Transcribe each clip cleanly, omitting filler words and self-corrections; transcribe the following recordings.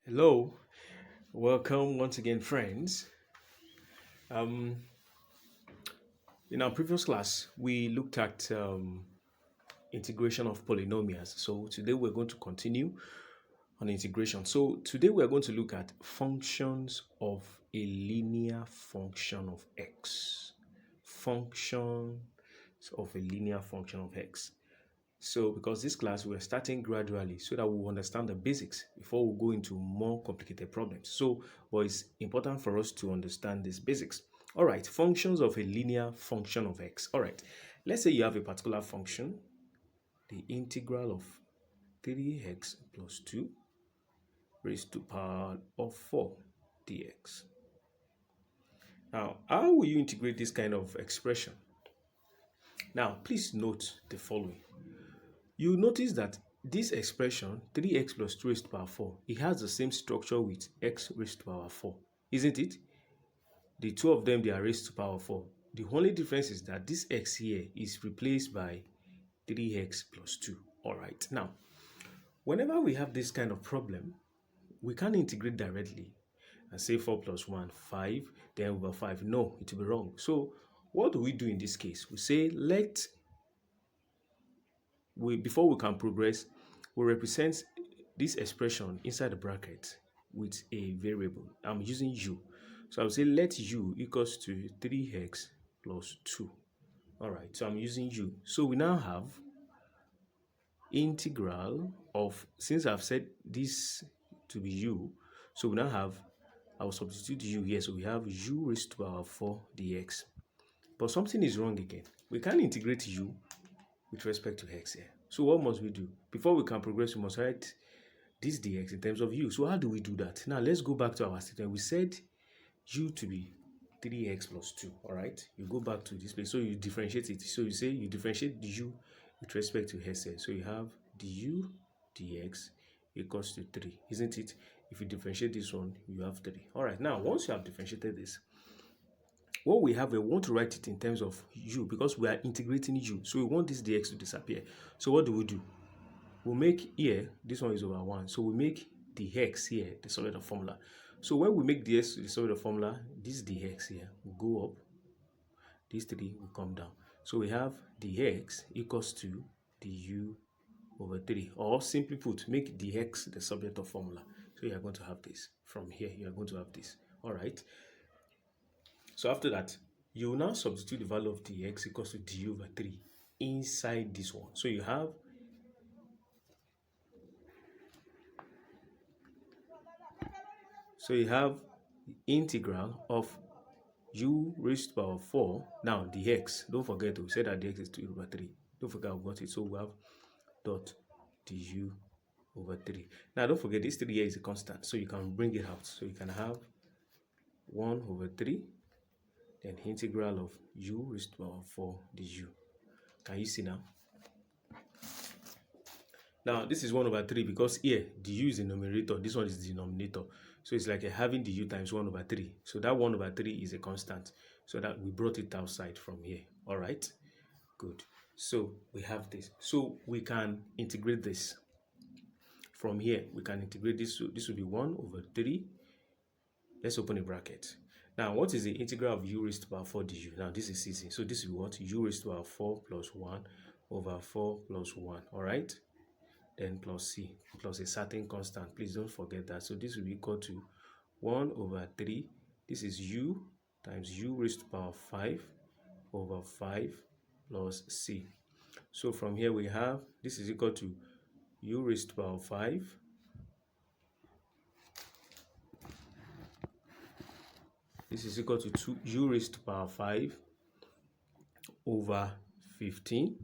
Hello, welcome once again, friends. Um, in our previous class, we looked at integration of polynomials. So today we're going to continue on integration. So today we're going to look at functions of a linear function of x. Functions of a linear function of x. So because this class we're starting gradually so that we'll understand the basics before we go into more complicated problems. So, but it's important for us to understand these basics. All right, functions of a linear function of x. All right, let's say you have a particular function, the integral of 3x plus 2 raised to power of 4 dx. Now, how will you integrate this kind of expression? Now, please note the following. You notice that this expression, 3x plus 2 raised to power 4, it has the same structure with x raised to power 4, isn't it? The two of them, they are raised to power 4. The only difference is that this x here is replaced by 3x plus 2. All right. Now, whenever we have this kind of problem, we can't integrate directly and say 4 plus 1, 5, then over 5. No, it will be wrong. So what do we do in this case? We say before we can progress, we represent this expression inside the bracket with a variable. I'm using u. So I will say let u equals to 3x plus 2. All right, so I'm using u. So we now have integral of, since I've said this to be u, so we now have, I will substitute u here. So we have u raised to power 4 dx. But something is wrong again. We can't integrate u with respect to x here. So what must we do? Before we can progress, we must write this dx in terms of u. So how do we do that? Now let's go back to our statement. We said u to be 3x plus 2. All right, you go back to this place. So you differentiate it. So you say you differentiate the u with respect to x here. So you have du dx equals to 3, isn't it? If you differentiate this one, you have 3. All right, now once you have differentiated this, what we have, we want to write it in terms of u because we are integrating u. So we want this dx to disappear. So what do? We'll make here, this one is over 1. So we make the x here the solid of formula. So when we make the x the solid of formula, this dx here will go up, this 3 will come down. So we have dx equals to du over 3. Or simply put, make dx the subject of formula. So you are going to have this. From here, you are going to have this. All right. So after that, you will now substitute the value of dx equals to du over 3 inside this one. So you have integral of u raised to power 4. Now dx, don't forget to say that dx is 2 over 3. Don't forget I've got it. So we have dot du over 3. Now don't forget this 3 here is a constant, so you can bring it out. So you can have 1 over 3, then integral of u raised to power 4 du. Can you see now? Now this is 1 over 3 because here du is the numerator, this one is the denominator. So it's like having du times 1 over 3. So that 1 over 3 is a constant. So that we brought it outside from here. All right, good. So we have this. So we can integrate this. From here, we can integrate this. So this will be 1 over 3. Let's open a bracket. Now, what is the integral of u raised to power 4 du? Now, this is easy. So this is what? U raised to power 4 plus 1 over 4 plus 1. All right? Then plus c plus a certain constant. Please don't forget that. So this will be equal to 1 over 3. This is u times u raised to power 5 over 5 plus c. So from here we have this is equal to u raised to power 5 this is equal to 2 u raised to power 5 over 15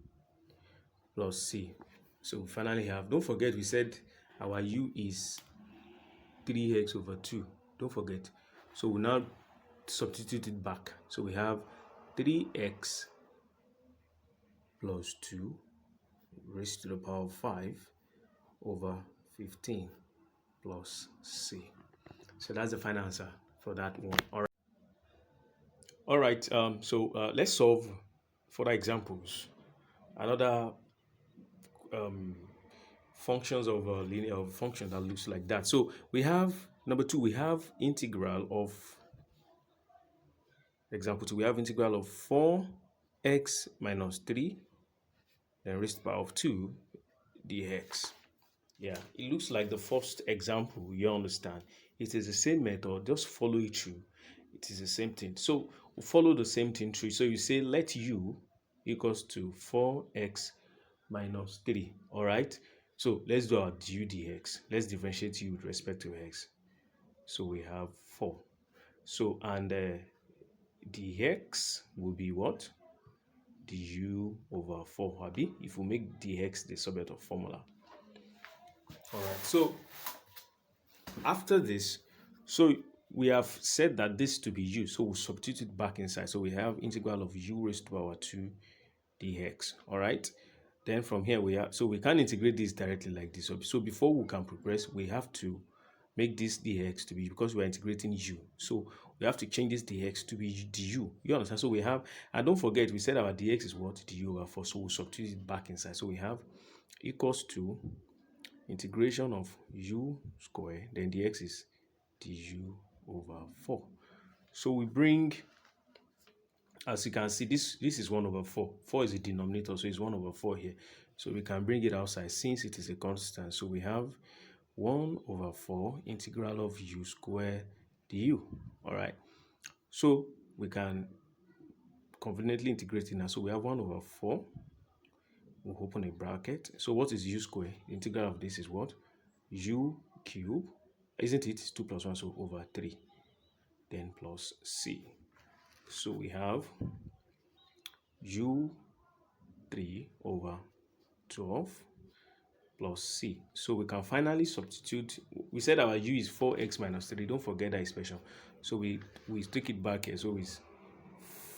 plus c. So we finally have, don't forget we said our u is 3x over 2. Don't forget. So we now substitute it back. So we have 3x plus 2 raised to the power of 5 over 15 plus c. So that's the final answer for that one. All right. Let's solve further examples. Another functions of a linear function that looks like that. So we have number two, we have integral of example two, we have integral of 4x minus 3 then raised to the power of 2 dx. Yeah, it looks like the first example, you understand. It is the same method, just follow it through. It is the same thing. So we follow the same thing through. So you say let u equals to 4x minus 3. All right. So let's do our du dx. Let's differentiate u with respect to x. So we have 4. So and dx will be what? Du over 4, Abi, if we make dx the subset of formula. All right. So after this, so we have said that this to be u, so we'll substitute back inside. So we have integral of u raised to power 2 dx. All right. Then from here we have, so we can't integrate this directly like this. So before we can progress, we have to make this dx to be, because we're integrating u. So we have to change this dx to be du. You understand? So we have, and don't forget, we said our dx is what? Du over 4. So we'll substitute it back inside. So we have equals to integration of u square, then dx is du over 4. So we bring, as you can see, this is 1 over 4. 4 is the denominator, so it's 1 over 4 here. So we can bring it outside since it is a constant. So we have 1 over 4 integral of u square du. All right. So we can conveniently integrate it now. So we have 1 over 4. We'll open a bracket. So what is u square? The integral of this is what? U cube. Isn't it? It's 2 plus 1, so over 3. Then plus c. So we have u3 over 12 plus c. So we can finally substitute. We said our u is 4x minus 3. Don't forget that expression. So we take it back here. So it's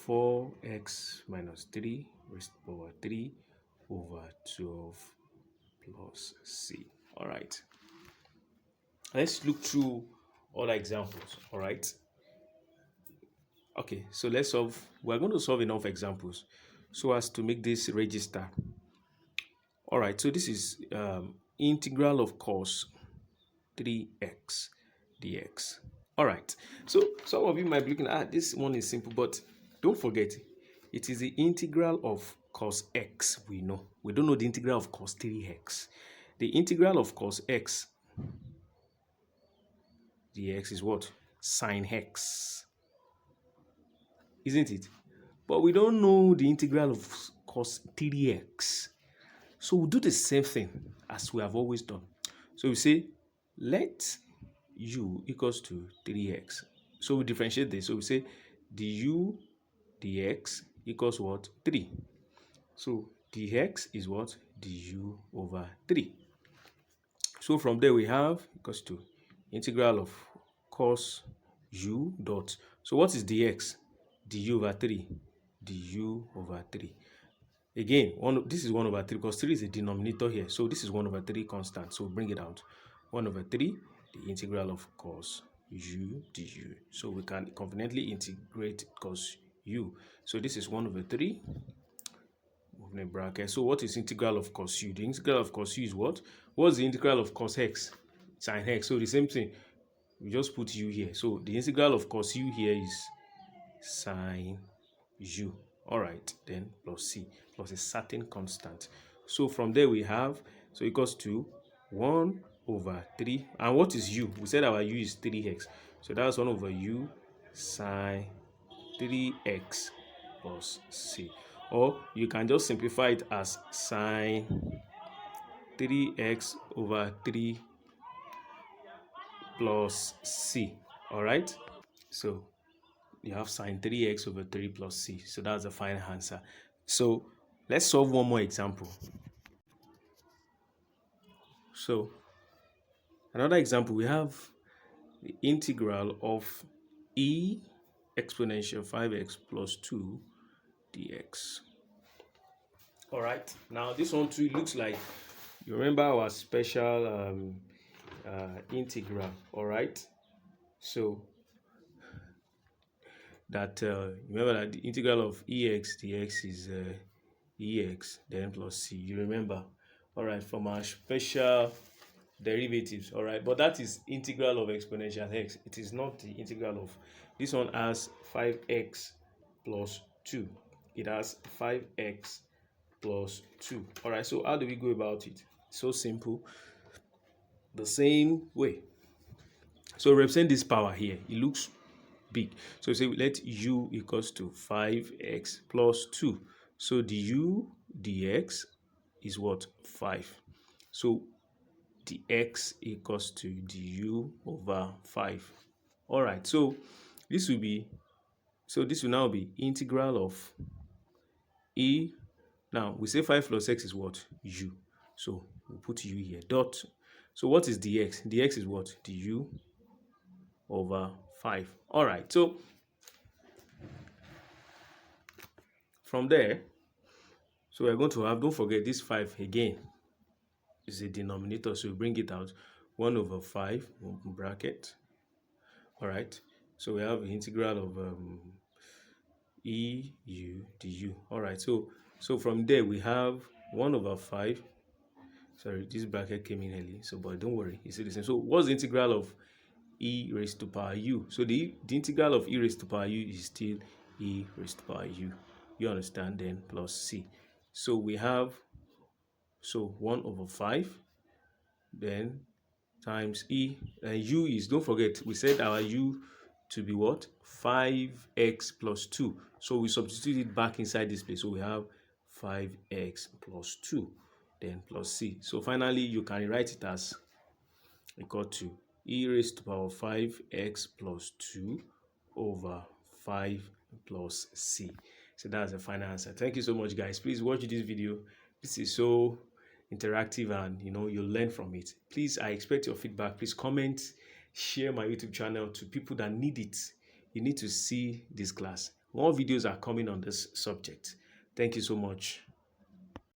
4x minus 3 raised to power 3 over 12 plus c. All right. Let's look through other examples. All right. Okay, so let's solve. We're going to solve enough examples so as to make this register. All right, so this is integral of cos 3x dx. All right, so some of you might be looking at this one is simple, but don't forget it is the integral of cos x. We don't know the integral of cos 3x. The integral of cos x dx is what? Sine x, isn't it? But we don't know the integral of cos 3x. So we'll do the same thing as we have always done. So we say let u equals to 3x. So we differentiate this. So we say du dx equals what? 3. So dx is what? Du over 3. So from there we have equals to integral of cos u dot. So what is dx? Du over 3. Du over 3. Again, this is 1 over 3 because 3 is a denominator here. So this is 1 over 3 constant. So bring it out. 1 over 3, the integral of cos u du. So we can conveniently integrate cos u. So this is 1 over 3. Open a bracket. So what is integral of cos u? The integral of cos u is what? What's the integral of cos x? Sin x. So the same thing. We just put u here. So the integral of cos u here is sin u. All right, then plus c plus a certain constant. So from there we have, so equals to 1 over 3. And what is u? We said our u is 3x. So that's 1 over u sine 3x plus c. Or you can just simplify it as sine 3x over 3 plus c. All right? So you have sine 3x over 3 plus c. So that's the final answer. So let's solve one more example. So another example, we have the integral of e exponential 5x plus 2 dx. All right. Now this one too looks like, you remember our special integral. All right. So that remember that the integral of ex dx is ex then plus c. You remember All right, from our special derivatives. All right, but that is integral of exponential x. It is not the integral of this one. Has 5x plus 2. It has 5x plus 2. All right, so how do we go about it? So simple. The same way. So represent this power here. It looks big. So say let u equals to 5x plus 2. So the u dx is what? 5. So the x equals to du over 5. All right, so this will be, so this will now be integral of e. Now we say 5 plus x is what? U. So we'll put u here. Dot. So what is dx? Dx is what? Du over 5. All right, so from there, so we're going to have, don't forget this 5 again is a denominator, so we bring it out. 1 over 5, open bracket. All right, so we have the integral of e u du. All right, so from there we have 1 over 5. Sorry, this bracket came in early, so but don't worry, you see the same. So what's the integral of e raised to power u? So the integral of e raised to power u is still e raised to power u. You understand? Then plus c. So we have, so 1 over 5, then times e, and u is, don't forget, we said our u to be what? 5x plus 2. So we substitute it back inside this place. So we have 5x plus 2, then plus c. So finally, you can write it as equal to e raised to power 5x plus 2 over 5 plus c. So that's the final answer. Thank you so much, guys. Please watch this video. This is so interactive, and you'll learn from it. Please, I expect your feedback. Please comment, share my YouTube channel to people that need it. You need to see this class. More videos are coming on this subject. Thank you so much.